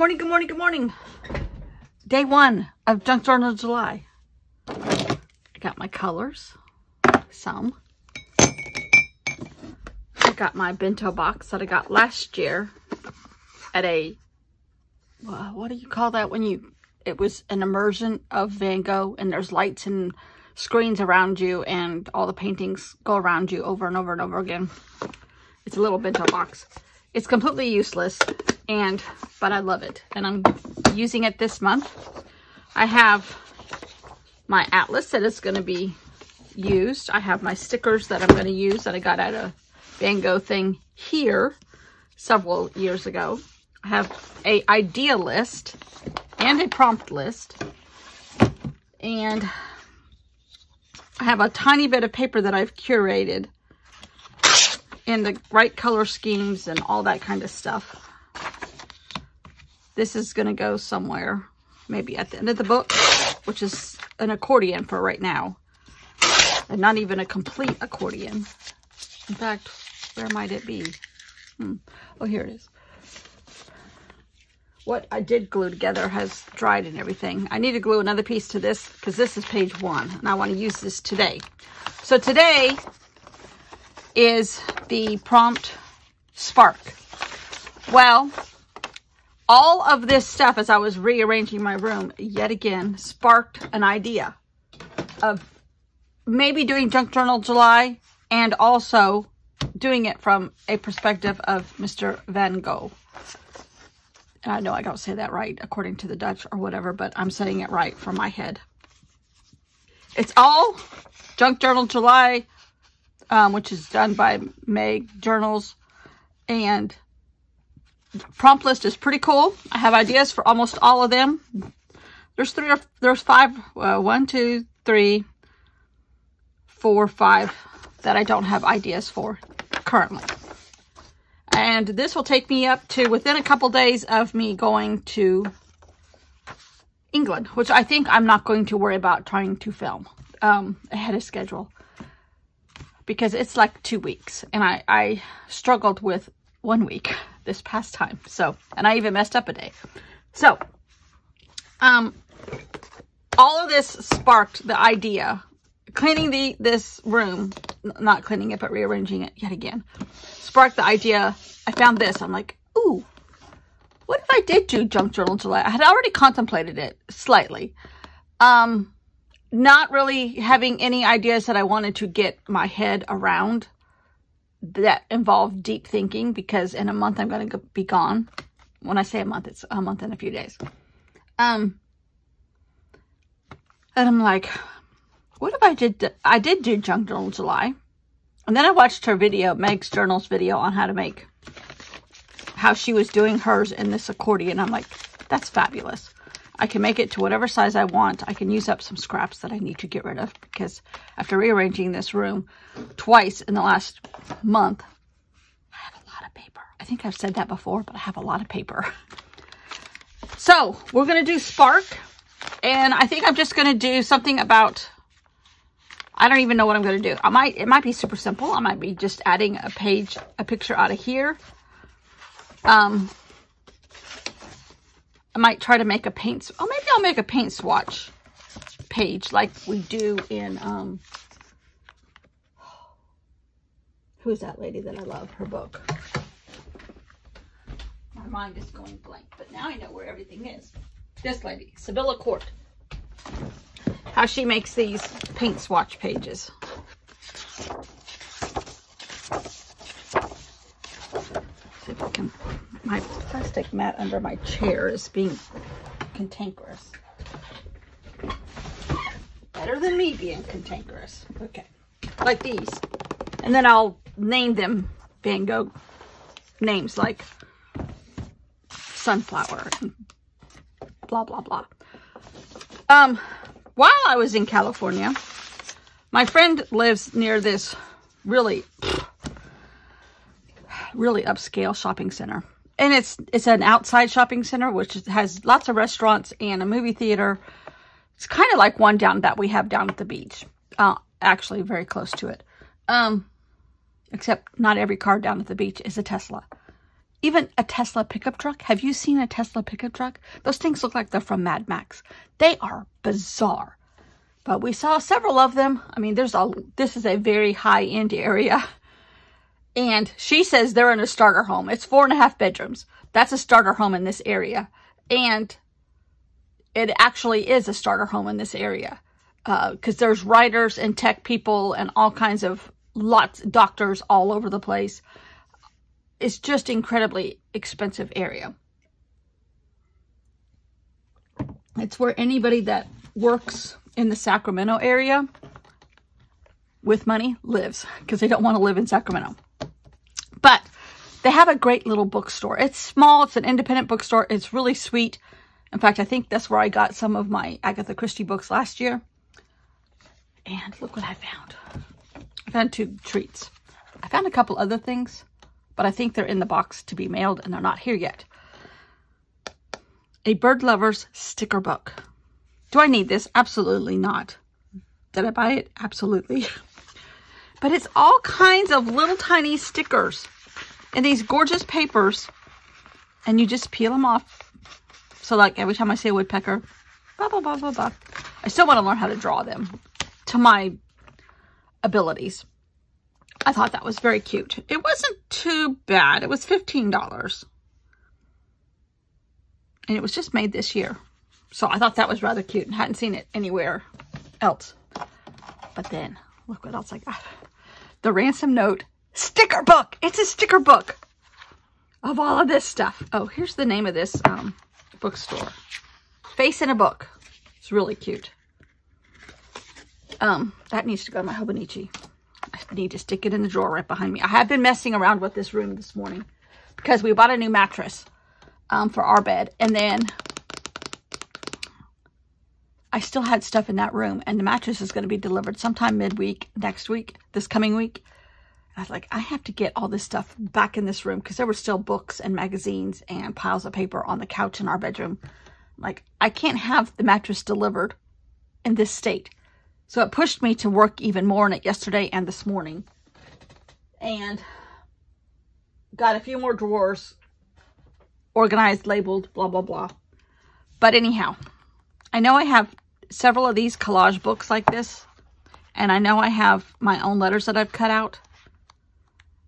morning, good morning, good morning. Day 1 of Junk Journal July. I got my colors, some. I got my bento box that I got last year at a, what do you call that when you, it was an immersion of Van Gogh and there's lights and screens around you and all the paintings go around you over and over and over again. It's a little bento box. It's completely useless, but I love it. And I'm using it this month. I have my atlas that is going to be used. I have my stickers that I'm going to use that I got at a Van Gogh thing here several years ago. I have an idea list and a prompt list. And I have a tiny bit of paper that I've curated in the right color schemes and all that kind of stuff. This is going to go somewhere, maybe at the end of the book, which is an accordion for right now. And not even a complete accordion. In fact, where might it be? Oh, here it is. What I did glue together has dried and everything. I need to glue another piece to this because this is page 1 and I want to use this today. So today is the prompt spark. Well, all of this stuff as I was rearranging my room yet again sparked an idea of maybe doing Junk Journal July and also doing it from a perspective of Mr. Van Gogh. And I know I don't say that right according to the Dutch or whatever, but I'm saying it right from my head. It's all Junk Journal July, which is done by Meg Journals, and the prompt list is pretty cool. I have ideas for almost all of them. There's 5, 1, 2, 3, 4, 5 that I don't have ideas for currently. And this will take me up to within a couple days of me going to England, which I think I'm not going to worry about trying to film ahead of schedule. Because it's like 2 weeks. And I struggled with 1 week this past time. So, and I even messed up a day. So, all of this sparked the idea. Cleaning this room, not cleaning it, but rearranging it yet again, sparked the idea. I found this. I'm like, ooh, what if I did do Junk Journal July? I had already contemplated it slightly. Not really having any ideas that I wanted to get my head around that involved deep thinking, because in a month I'm going to be gone. When I say a month, it's a month and a few days. And I'm like, what if I did do Junk Journal July? And then I watched her video, Meg's Journals video on how she was doing hers in this accordion. I'm like, that's fabulous. I can make it to whatever size I want. I can use up some scraps that I need to get rid of because after rearranging this room twice in the last month, I have a lot of paper. I think I've said that before, but I have a lot of paper. So we're going to do Spark. And I think I'm just going to do something about, I don't even know what I'm going to do. It might be super simple. I might be just adding a picture out of here. I might try to make a maybe I'll make a paint swatch page like we do in, who's that lady that I love, her book. My mind is going blank, but now I know where everything is. This lady, Sibylla Court. How she makes these paint swatch pages. See if I can, my plastic mat under my chair is being cantankerous. Better than me being cantankerous. Okay, like these. And then I'll name them Van Gogh names like sunflower and blah, blah, blah. While I was in California, my friend lives near this really upscale shopping center. And it's an outside shopping center, which has lots of restaurants and a movie theater. It's kind of like one that we have down at the beach. Actually, very close to it. Except not every car down at the beach is a Tesla. even a Tesla pickup truck. Have you seen a Tesla pickup truck? Those things look like they're from Mad Max. They are bizarre. But we saw several of them. I mean, this is a very high-end area. And she says they're in a starter home. It's 4.5 bedrooms. That's a starter home in this area. And it actually is a starter home in this area. Because there's writers and tech people and all kinds of doctors all over the place. It's just incredibly expensive area. It's where anybody that works in the Sacramento area with money lives, because they don't want to live in Sacramento. But they have a great little bookstore. It's small. It's an independent bookstore. It's really sweet. In fact, I think that's where I got some of my Agatha Christie books last year. And look what I found. I found 2 treats. I found a couple other things, but I think they're in the box to be mailed and they're not here yet. A Bird Lover's sticker book. Do I need this? Absolutely not. Did I buy it? Absolutely. But it's all kinds of little tiny stickers in these gorgeous papers, and you just peel them off. So like every time I say woodpecker, blah, blah, blah, blah, blah. I still want to learn how to draw them to my abilities. I thought that was very cute. It wasn't too bad. It was $15. And it was just made this year. So I thought that was rather cute and hadn't seen it anywhere else. But then, look what else I got. The Ransom Note sticker book. It's a sticker book of all of this stuff. Oh, here's the name of this bookstore. Face in a Book. It's really cute. That needs to go to my Hobonichi. I need to stick it in the drawer right behind me. I have been messing around with this room this morning because we bought a new mattress for our bed. And then I still had stuff in that room, and the mattress is going to be delivered sometime midweek next week, this coming week. I was like, I have to get all this stuff back in this room because there were still books and magazines and piles of paper on the couch in our bedroom. Like, I can't have the mattress delivered in this state. So it pushed me to work even more on it yesterday and this morning. And got a few more drawers organized, labeled, blah, blah, blah. But anyhow, I know I have several of these collage books like this. And I know I have my own letters that I've cut out,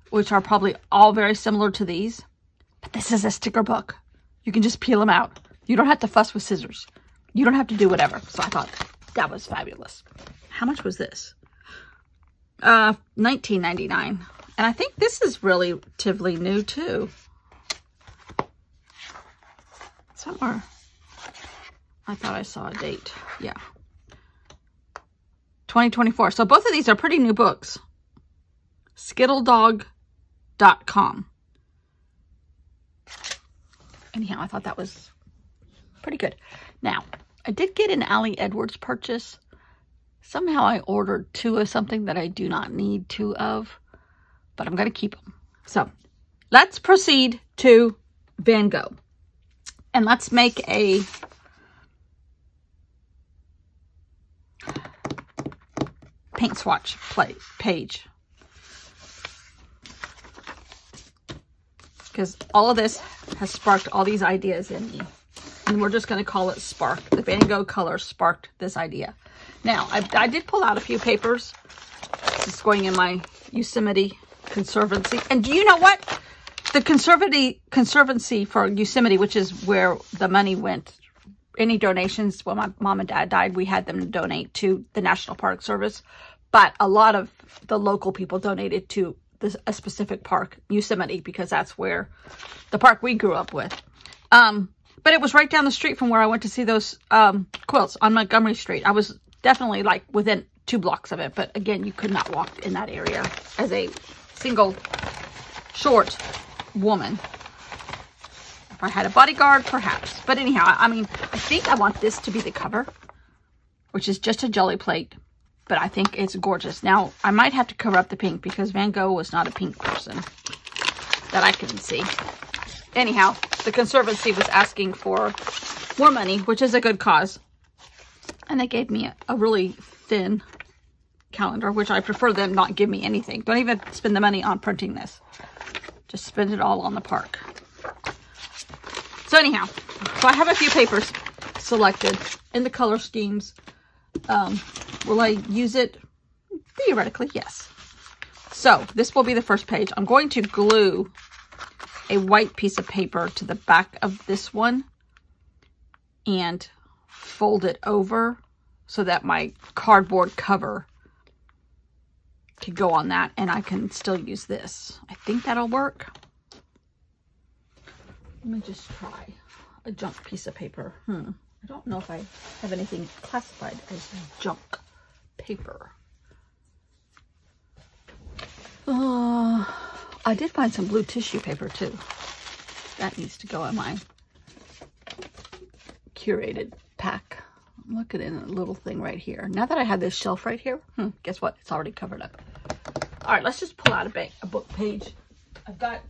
which are probably all very similar to these. But this is a sticker book. You can just peel them out. You don't have to fuss with scissors. You don't have to do whatever. So I thought that was fabulous. How much was this? $19.99. And I think this is relatively new too. Somewhere. I thought I saw a date. Yeah. 2024. So both of these are pretty new books. Skittledog.com. Anyhow, I thought that was pretty good. Now, I did get an Allie Edwards purchase. Somehow I ordered 2 of something that I do not need 2 of, but I'm going to keep them. So let's proceed to Van Gogh. And let's make a paint swatch page. Because all of this has sparked all these ideas in me. And we're just going to call it Spark. The Van Gogh color sparked this idea. Now, I did pull out a few papers. This is going in my Yosemite Conservancy. And do you know what? The Conservancy for Yosemite, which is where the money went, any donations, when my mom and dad died, we had them donate to the National Park Service. But a lot of the local people donated to a specific park, Yosemite, because that's where the park we grew up with. But it was right down the street from where I went to see those quilts on Montgomery Street. I was definitely like within 2 blocks of it. But again, you could not walk in that area as a single short woman. If I had a bodyguard, perhaps. But anyhow, I mean, I think I want this to be the cover, which is just a jelly plate. But I think it's gorgeous. Now, I might have to cover up the pink because Van Gogh was not a pink person that I can see. Anyhow, the Conservancy was asking for more money, which is a good cause. And they gave me a really thin calendar, which I prefer them not give me anything. Don't even spend the money on printing this. Just spend it all on the park. So anyhow, so I have a few papers selected in the color schemes. Will I use it? Theoretically, yes. So this will be the first page. I'm going to glue a white piece of paper to the back of this one and fold it over so that my cardboard cover can go on that and I can still use this. I think that'll work. Let me just try a junk piece of paper. I don't know if I have anything classified as junk paper. I did find some blue tissue paper too. That needs to go in my curated pack. I'm looking in a little thing right here. Now that I have this shelf right here, guess what? It's already covered up. All right, let's just pull out a book page. I've got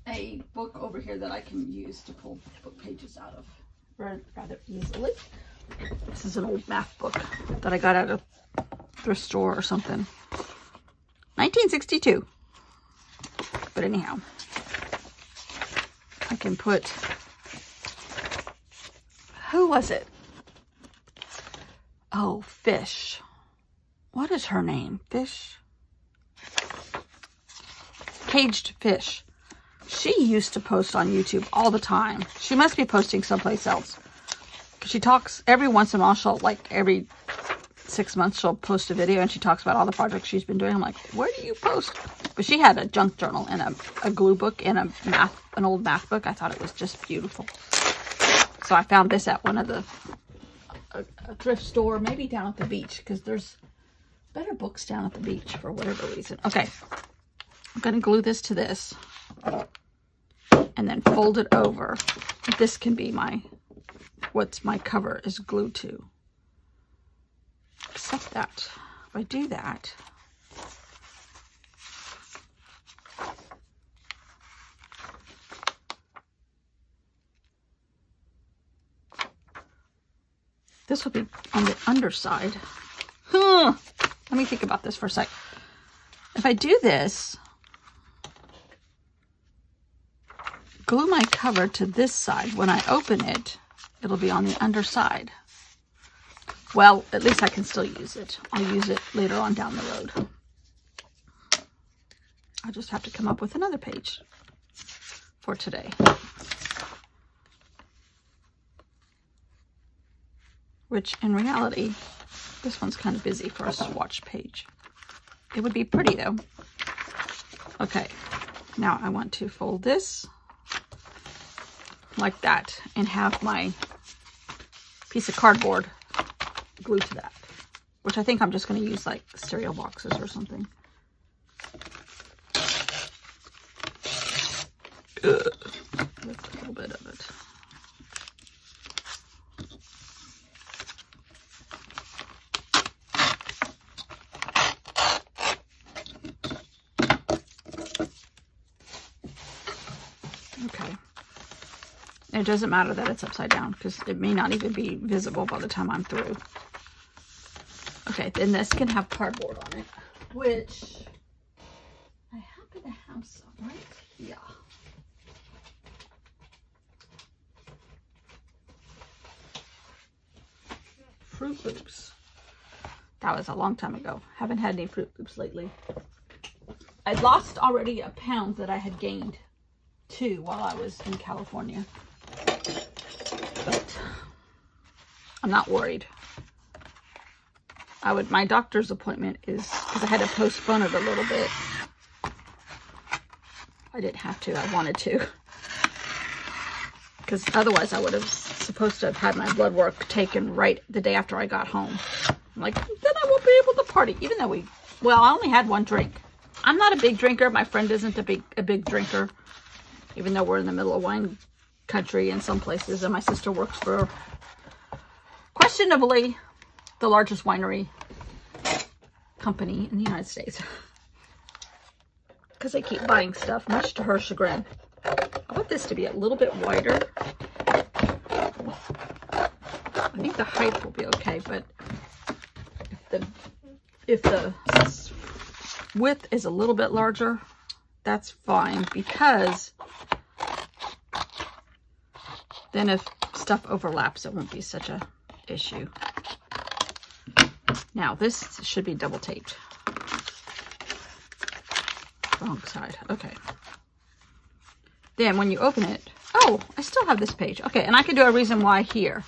a book over here that I can use to pull book pages out of rather easily. This is an old math book that I got at a thrift store or something. 1962. But anyhow, I can put, who was it? Oh, Fish. What is her name? Fish? Caged Fish. She used to post on YouTube all the time. She must be posting someplace else. She talks every once in a while. She'll, like, every 6 months, she'll post a video and she talks about all the projects she's been doing. I'm like, where do you post? But she had a junk journal and a glue book and an old math book. I thought it was just beautiful. So I found this at one of the a thrift store, maybe down at the beach, because there's better books down at the beach for whatever reason. Okay, I'm going to glue this to this and then fold it over. This can be what's my cover is glued to. Except that if I do that, this will be on the underside. Let me think about this for a sec. If I do this, glue my cover to this side, when I open it, it'll be on the underside. Well, at least I can still use it. I'll use it later on down the road. I just have to come up with another page for today. Which, in reality, this one's kind of busy for a swatch page. It would be pretty, though. Okay, now I want to fold this like that and have my piece of cardboard glued to that, which I think I'm just going to use like cereal boxes or something. Lift a little bit of it. Okay. It doesn't matter that it's upside down because it may not even be visible by the time I'm through. Okay, then this can have cardboard on it, which I happen to have some right here. Fruit Loops. That was a long time ago. Haven't had any Fruit Loops lately. I lost already a pound that I had gained too while I was in California. But I'm not worried. My doctor's appointment is, because I had to postpone it a little bit. I didn't have to, I wanted to. Because otherwise I would have supposed to have had my blood work taken right the day after I got home. I'm like, then I won't be able to party, even though I only had one drink. I'm not a big drinker. My friend isn't a big drinker, even though we're in the middle of wine country in some places, and my sister works for questionably the largest winery company in the United States. Because they keep buying stuff, much to her chagrin. I want this to be a little bit wider. I think the height will be okay, but if the width is a little bit larger, that's fine, because Then if stuff overlaps, it won't be such a issue. Now this should be double taped. Wrong side. Okay. Then when you open it, oh, I still have this page. Okay, and I can do a reason why here.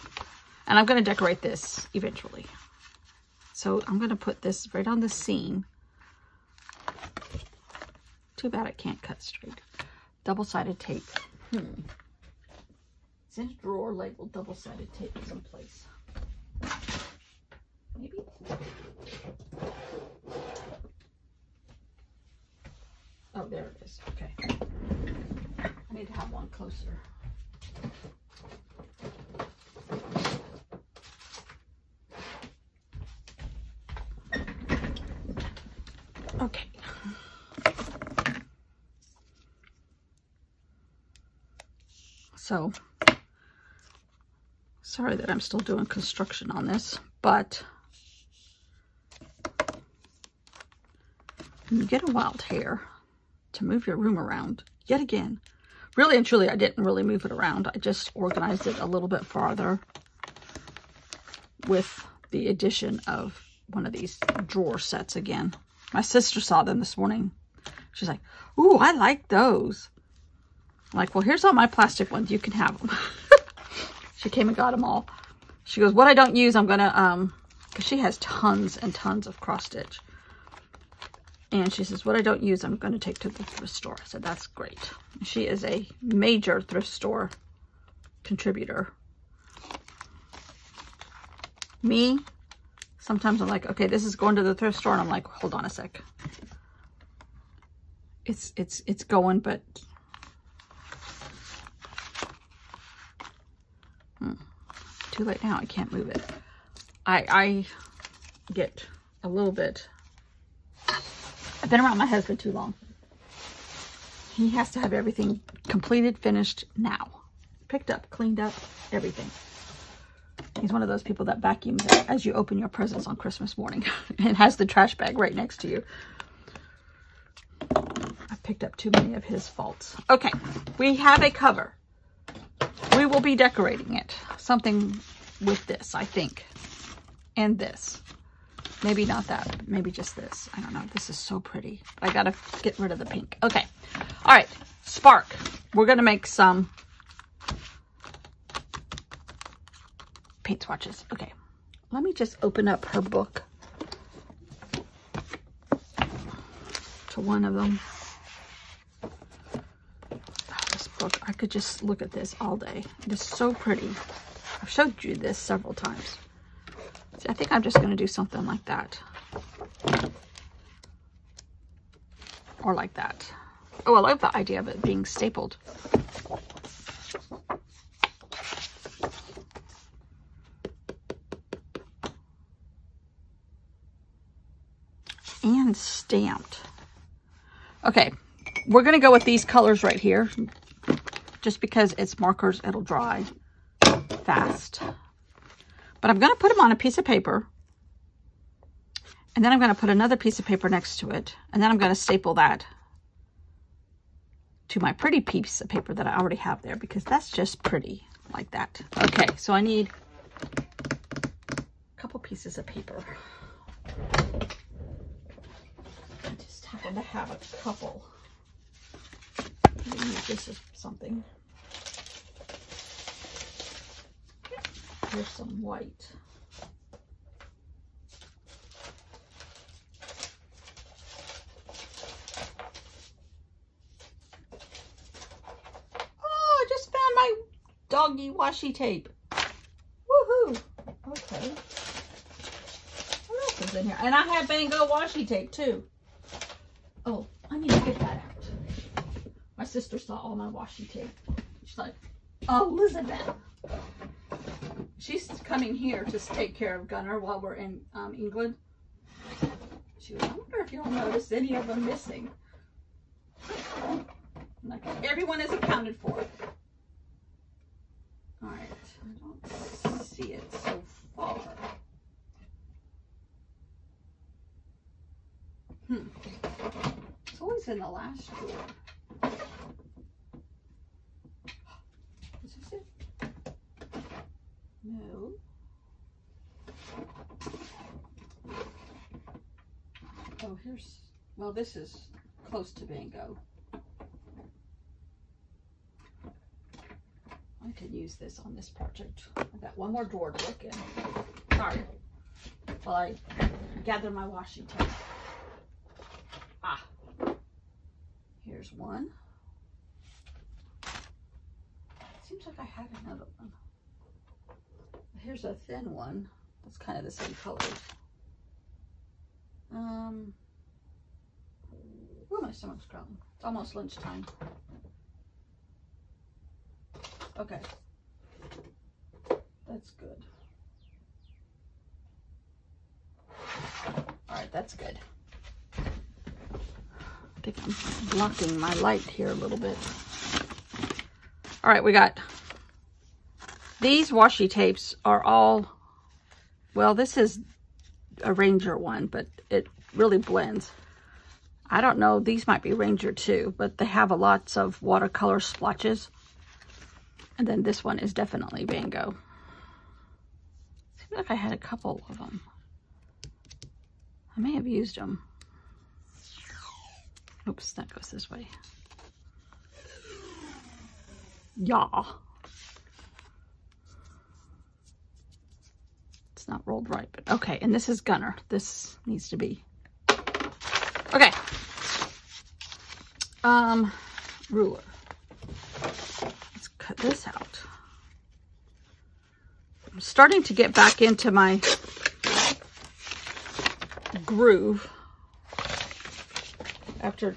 And I'm going to decorate this eventually. So I'm going to put this right on the seam. Too bad I can't cut straight. Double-sided tape. It's in a drawer labeled double-sided tape someplace. Maybe? Oh, there it is. Okay. I need to have one closer. Okay. So, sorry that I'm still doing construction on this, but when you get a wild hair to move your room around, yet again, really and truly, I didn't really move it around. I just organized it a little bit farther with the addition of one of these drawer sets again. My sister saw them this morning. She's like, ooh, I like those. I'm like, well, here's all my plastic ones. You can have them. She came and got them all. She goes, what I don't use, I'm going to, because she has tons and tons of cross stitch. And she says, what I don't use, I'm going to take to the thrift store. I said, that's great. She is a major thrift store contributor. Me, sometimes I'm like, okay, this is going to the thrift store. And I'm like, hold on a sec. It's going, but too late now. I can't move it. I get a little bit. I've been around my husband too long. He has to have everything completed, finished now. Picked up, cleaned up, everything. He's one of those people that vacuums as you open your presents on Christmas morning and has the trash bag right next to you. I picked up too many of his faults. Okay, we have a cover. We will be decorating it. Something with this, I think. And this. Maybe not that, but maybe just this. I don't know. This is so pretty. I gotta get rid of the pink. Okay. All right. Spark. We're gonna make some paint swatches. Okay. Let me just open up her book to one of them. Oh, this book. I could just look at this all day. It is so pretty. I've showed you this several times. I think I'm just going to do something like that. Or like that. Oh, I love the idea of it being stapled. And stamped. Okay, we're going to go with these colors right here. Just because it's markers, it'll dry fast. But I'm going to put them on a piece of paper. And then I'm going to put another piece of paper next to it. And then I'm going to staple that to my pretty piece of paper that I already have there. Because that's just pretty like that. Okay, so I need a couple pieces of paper. I just happen to have a couple. Maybe this is something. Here's some white. Oh, I just found my doggy washi tape. Woohoo! Okay. What else is in here? And I have Van Gogh washi tape too. Oh, I need to get that out. My sister saw all my washi tape. She's like, oh, Elizabeth. She's coming here to take care of Gunnar while we're in England. She was, I wonder if you'll notice any of them missing. Like, everyone is accounted for. Alright, I don't see it so far. It's always in the last drawer. Is this it? No. Oh, here's, well, this is close to Vango. I could use this on this project. I've got one more drawer to look in. Sorry. While I gather my washi tape. Ah. Here's one. Seems like I have another one. Here's a thin one. That's kind of the same color. Oh, my stomach's growling. It's almost lunchtime. Okay. That's good. All right, that's good. I think I'm blocking my light here a little bit. All right, we got these washi tapes are all, well, this is a Ranger one, but it really blends. I don't know, these might be Ranger too, but they have lots of watercolor splotches. And then this one is definitely Vango. Seems like I had a couple of them. I may have used them. Oops, that goes this way. Yeah. It's not rolled right, but okay. And this is Gunner. This needs to be. Okay. Ruler. Let's cut this out. I'm starting to get back into my groove after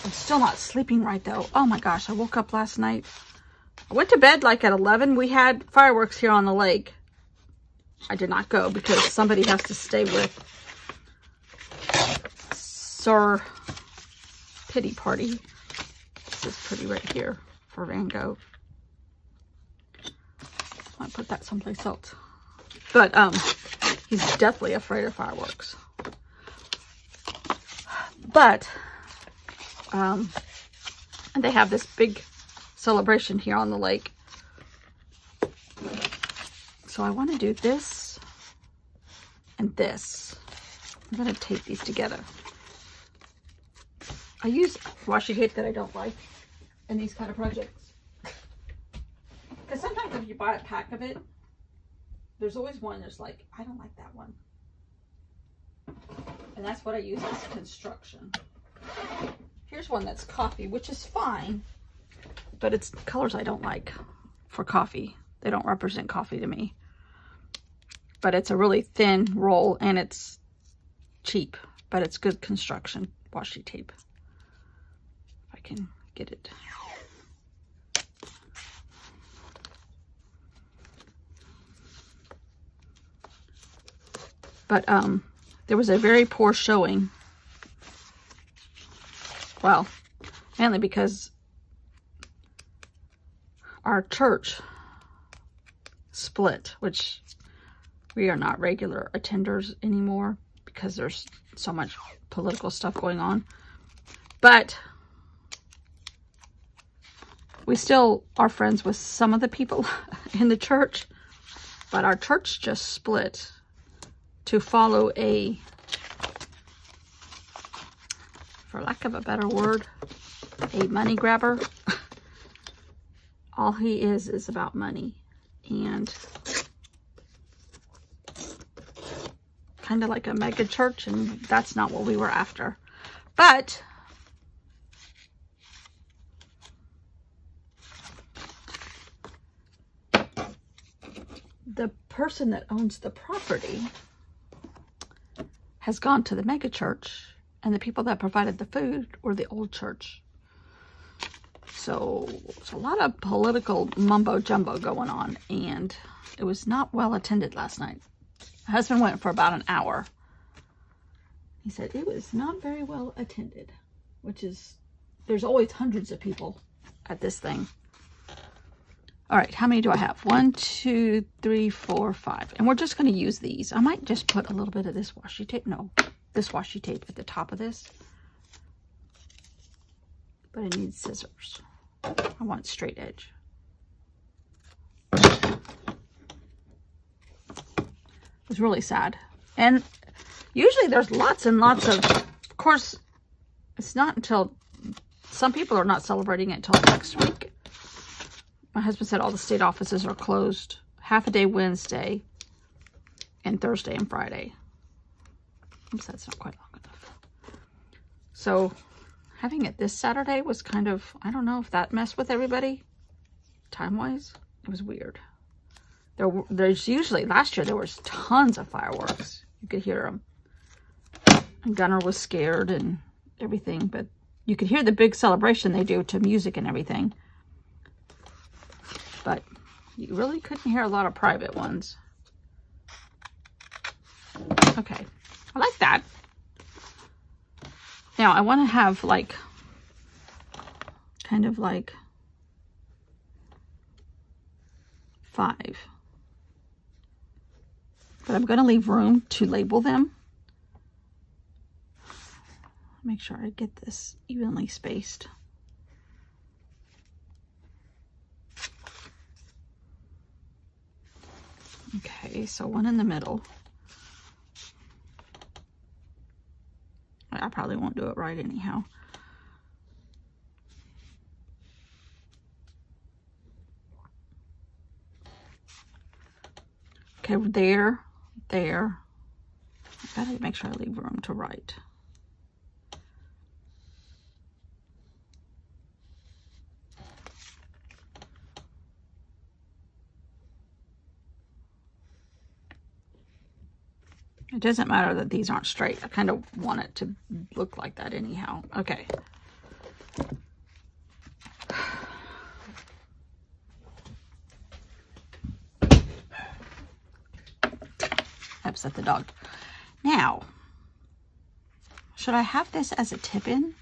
I'm still not sleeping right though. Oh my gosh, I woke up last night. I went to bed like at 11. We had fireworks here on the lake. I did not go because somebody has to stay with Sir Pity Party. This is pretty right here for Vango. Might put that someplace else. But he's definitely afraid of fireworks. But and they have this big celebration here on the lake. So I want to do this and this. I'm going to tape these together. I use washi tape that I don't like in these kind of projects. Because sometimes if you buy a pack of it, there's always one that's like, I don't like that one. And that's what I use as construction. Here's one that's coffee, which is fine, but it's colors I don't like for coffee. They don't represent coffee to me. But it's a really thin roll and it's cheap, but it's good construction washi tape. If I can get it. But there was a very poor showing. Well, mainly because our church split, which we are not regular attenders anymore because there's so much political stuff going on. But we still are friends with some of the people in the church, but our church just split to follow a, for lack of a better word, a money grabber. All he is about money, and kind of like a mega church, and that's not what we were after. But the person that owns the property has gone to the mega church, and the people that provided the food were the old church. So it's a lot of political mumbo jumbo going on, and it was not well attended last night. My husband went for about an hour. He said it was not very well attended, which is, there's always hundreds of people at this thing. All right, how many do I have? 1, 2, 3, 4, 5. And we're just going to use these. I might just put a little bit of this washi tape. No, this washi tape at the top of this. But I need scissors. I want straight edge. It was really sad. And usually there's lots and lots of course, it's not until, some people are not celebrating it until next week. My husband said all the state offices are closed half a day Wednesday and Thursday and Friday. Oops, that's not quite long enough. So having it this Saturday was kind of, I don't know if that messed with everybody time-wise. It was weird. There's usually, last year there was tons of fireworks. You could hear them. And Gunnar was scared and everything, but you could hear the big celebration they do to music and everything. But you really couldn't hear a lot of private ones. Okay, I like that. Now I want to have like, kind of like 5. But I'm going to leave room to label them. Make sure I get this evenly spaced. Okay, so one in the middle. I probably won't do it right anyhow. Okay, there. I gotta make sure I leave room to write. It doesn't matter that these aren't straight. I kind of want it to look like that anyhow. Okay. Upset the dog. Now, should I have this as a tip-in?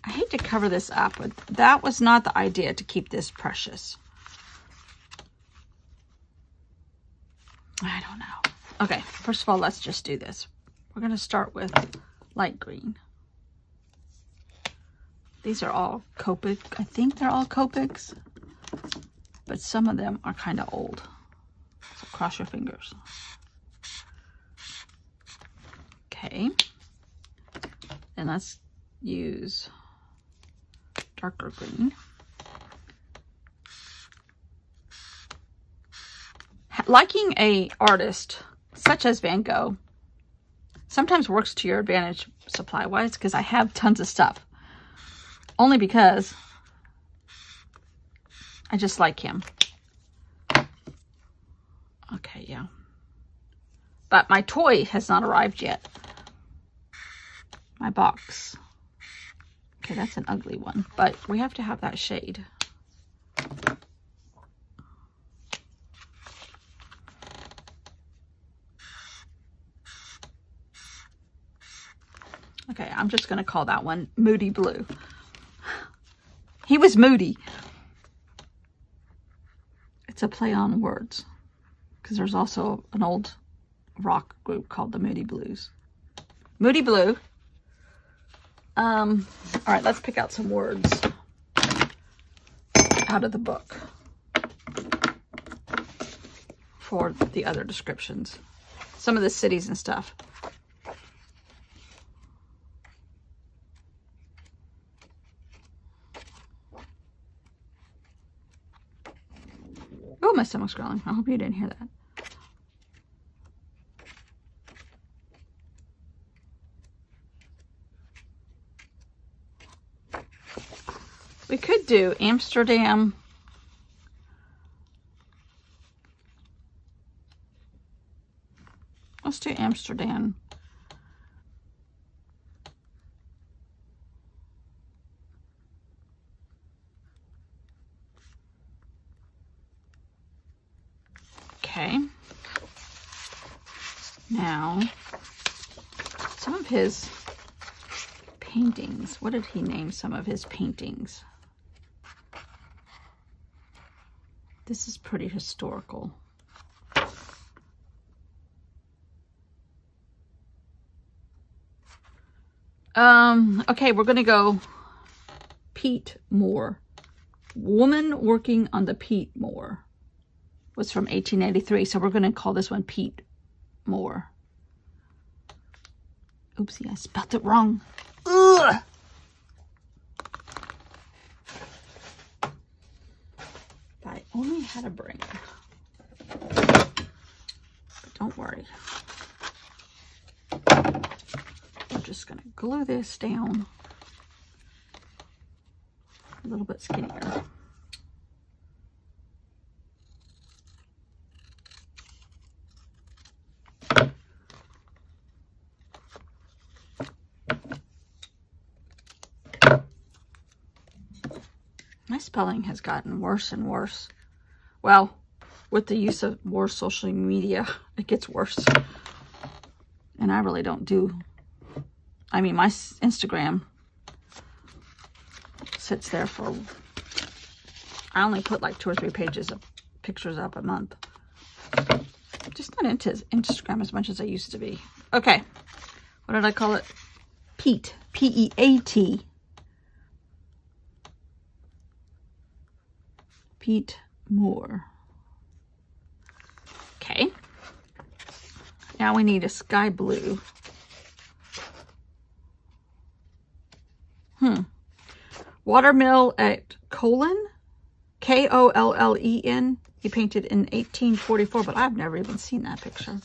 I hate to cover this up, but that was not the idea, to keep this precious. I don't know. Okay, first of all, let's just do this. We're going to start with light green. These are all Copic. I think they're all Copics, but some of them are kind of old. So cross your fingers. Okay. And let's use darker green. Liking a artist such as Van Gogh sometimes works to your advantage supply-wise, because I have tons of stuff. Only because I just like him. Okay, yeah. But my toy has not arrived yet. My box. Okay, that's an ugly one, but we have to have that shade. Okay, I'm just going to call that one Moody Blue. He was moody. It's a play on words, because there's also an old rock group called the Moody Blues. Moody Blue. All right, let's pick out some words out of the book for the other descriptions. Some of the cities and stuff. Oh, my stomach's growling. I hope you didn't hear that. We could do Amsterdam. Let's do Amsterdam. Okay. Now, some of his paintings. What did he name some of his paintings? This is pretty historical. Okay, we're going to go peat moor. Woman working on the peat moor. was from 1883. So we're going to call this one Pete Moore. Oopsie, I spelled it wrong. Ugh! If I only had a brain. But don't worry. We're just going to glue this down a little bit skinnier. My spelling has gotten worse and worse. Well, with the use of more social media, it gets worse. And I really don't do... I mean, my Instagram sits there for... I only put like 2 or 3 pages of pictures up a month. Just not into Instagram as much as I used to be. Okay. What did I call it? Pete. P-E-A-T. Pete Moore. Okay. Now we need a sky blue. Watermill at Collen. K-O-L-L-E-N. He painted in 1844, but I've never even seen that picture.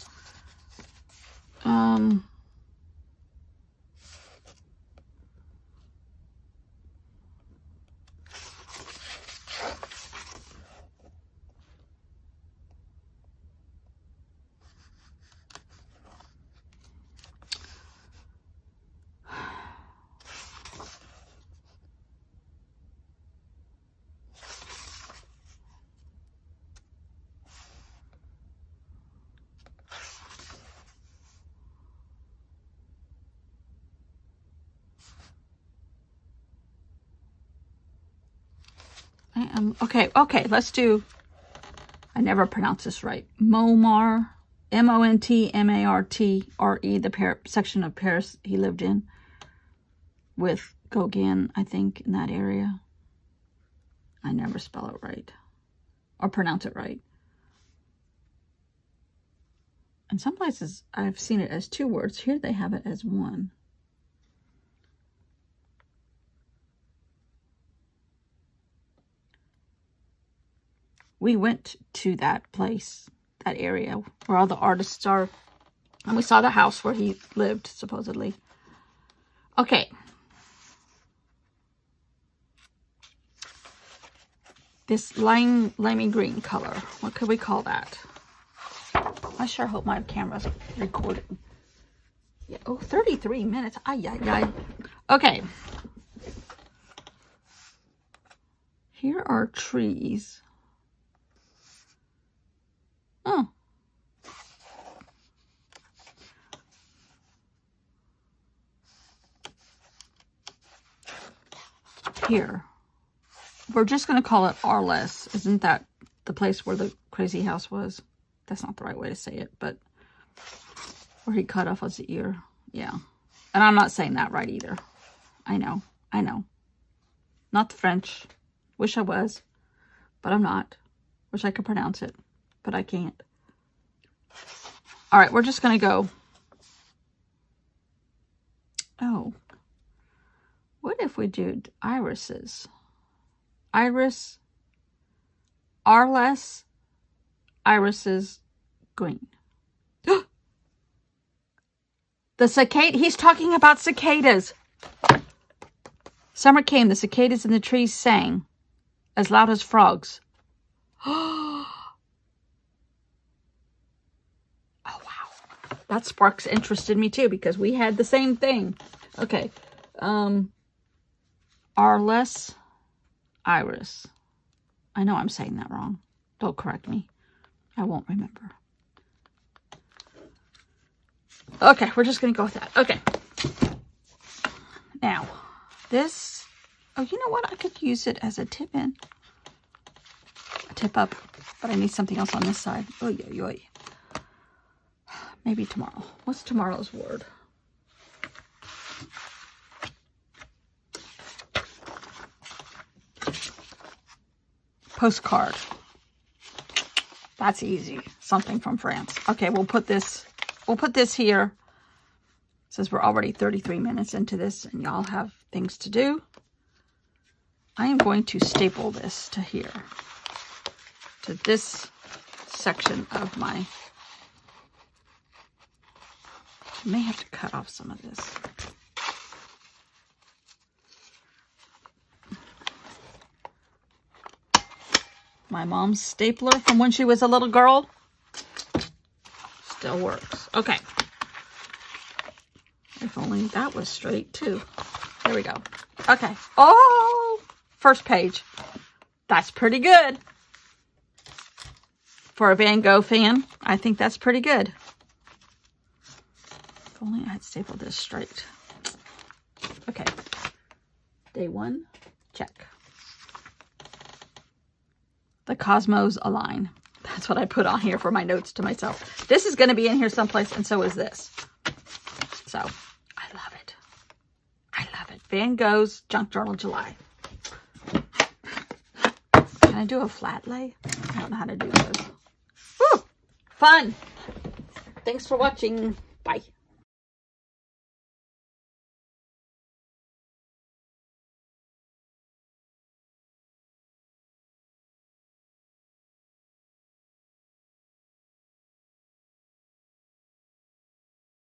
Okay, let's do, I never pronounce this right, Montmartre, M-O-N-T-M-A-R-T-R-E, the section of Paris he lived in, with Gauguin, I think, in that area. I never spell it right, or pronounce it right. In some places, I've seen it as 2 words. Here they have it as 1. We went to that place, that area where all the artists are. And we saw the house where he lived, supposedly. Okay. This limey green color. What could we call that? I sure hope my camera's recording. Yeah, oh, 33 minutes. Ay, ay, ay. Okay. Here are trees. Oh. Here. We're just going to call it Arles. Isn't that the place where the crazy house was? That's not the right way to say it, but where he cut off his ear. Yeah. And I'm not saying that right either. I know. I know. Not the French. Wish I was, but I'm not. Wish I could pronounce it, but I can't. All right, we're just going to go. Oh. What if we did irises? Iris, Arles, irises, green. The cicada, he's talking about cicadas. Summer came, the cicadas in the trees sang as loud as frogs. Oh, wow. That sparks interest in me too, because we had the same thing. Okay. Arles, Iris. I know I'm saying that wrong. Don't correct me. I won't remember. Okay, we're just going to go with that. Okay. Now, this... Oh, you know what? I could use it as a tip in. A tip up. But I need something else on this side. Oy, oy, oy. Maybe tomorrow. What's tomorrow's word? Postcard. That's easy. Something from France. Okay, we'll put this here. Since we're already 33 minutes into this and y'all have things to do. I am going to staple this to here. To this section of my... I may have to cut off some of this. My mom's stapler from when she was a little girl still works. Okay. If only that was straight too. There we go. Okay. Oh, first page. That's pretty good. For a Van Gogh fan, I think that's pretty good. If only I had stapled this straight. Okay. Day 1, check. The cosmos align. That's what I put on here for my notes to myself. This is going to be in here someplace, and so is this. So, I love it. I love it. Van Gogh's Junk Journal July. Can I do a flat lay? I don't know how to do those. Woo! Fun! Thanks for watching. Bye.